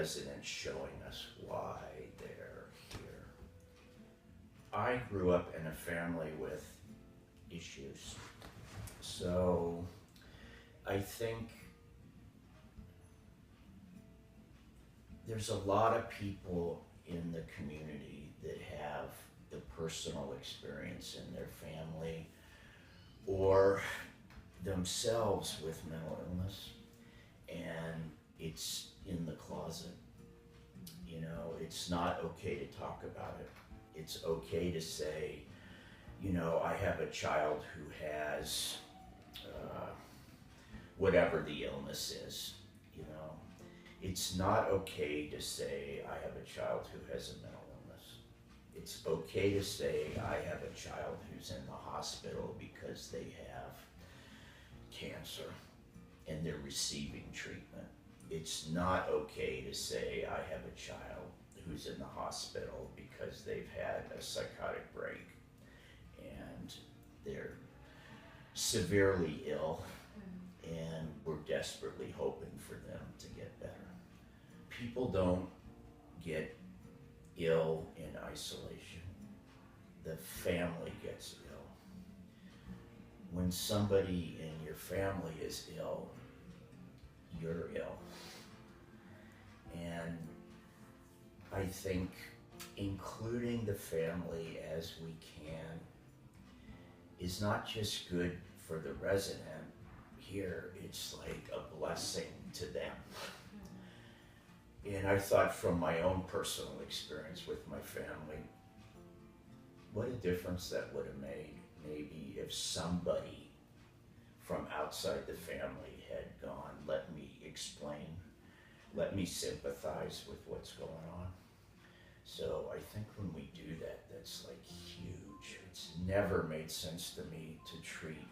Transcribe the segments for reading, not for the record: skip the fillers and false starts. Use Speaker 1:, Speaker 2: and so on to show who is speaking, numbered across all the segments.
Speaker 1: residents showing us why they're here. I grew up in a family with issues, so I think there's a lot of people in the community that have the personal experience in their family or themselves with mental illness, and it's in the closet. You know, it's not okay to talk about it. It's okay to say, you know, I have a child who has whatever the illness is, you know. It's not okay to say, I have a child who has a mental illness. It's okay to say, I have a child who's in the hospital because they have cancer and they're receiving treatment. It's not okay to say, I have a child who's in the hospital because they've had a psychotic break and they're severely ill and we're desperately hoping for them to get better. People don't get ill in isolation. The family gets ill. When somebody in your family is ill, you're ill. And I think including the family as we can is not just good for the resident here, it's like a blessing to them. And I thought from my own personal experience with my family, what a difference that would have made maybe if somebody from outside the family had gone, let me explain, let me sympathize with what's going on. So I think when we do that, that's like huge. It's never made sense to me to treat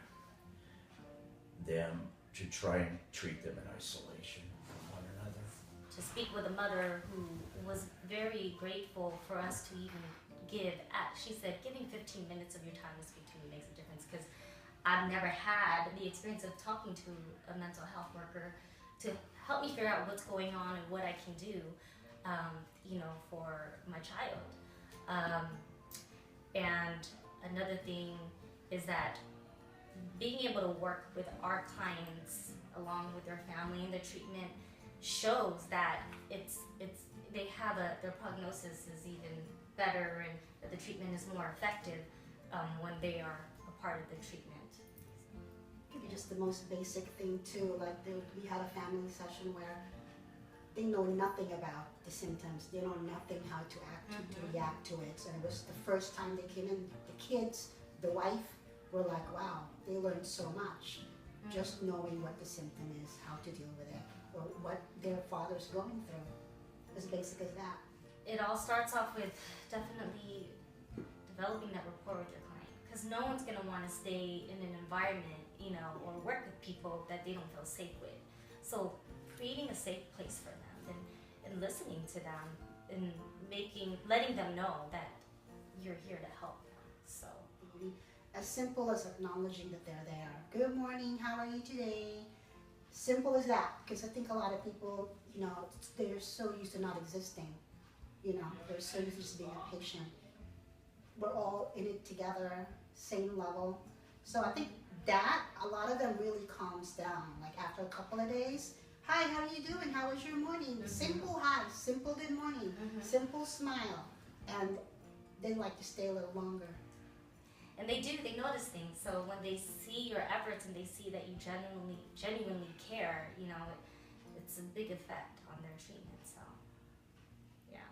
Speaker 1: them, to try and treat them in isolation from one another.
Speaker 2: To speak with a mother who was very grateful for us to even give, she said, giving 15 minutes of your time to speak to me makes a difference, because I've never had the experience of talking to a mental health worker to help me figure out what's going on and what I can do, for my child. And another thing is that being able to work with our clients along with their family and the treatment shows that they have their prognosis is even better and that the treatment is more effective when they are a part of the treatment.
Speaker 3: Maybe just the most basic thing too, like we had a family session where they know nothing about the symptoms. They know nothing how to act, to react to it. And it was the first time they came in. The kids, the wife, were like, wow, they learned so much. Just knowing what the symptom is, how to deal with it, or what their father's going through. As basic as that.
Speaker 2: It all starts off with definitely developing that rapport with your client, because no one's going to want to stay in an environment, or work with people that they don't feel safe with. So creating a safe place for them and listening to them and letting them know that you're here to help them. So
Speaker 3: as simple as acknowledging that they're there. Good morning, how are you today? Simple as that, because I think a lot of people, they're so used to not existing. They're so used to just being a patient. We're all in it together, same level. So I think that a lot of them really calms down. Like after a couple of days, hi, how are you doing? How was your morning? Simple hi, simple good morning, simple smile. And they like to stay a little longer.
Speaker 2: And they notice things. So when they see your efforts and they see that you genuinely care, it's a big effect on their treatment. So, yeah.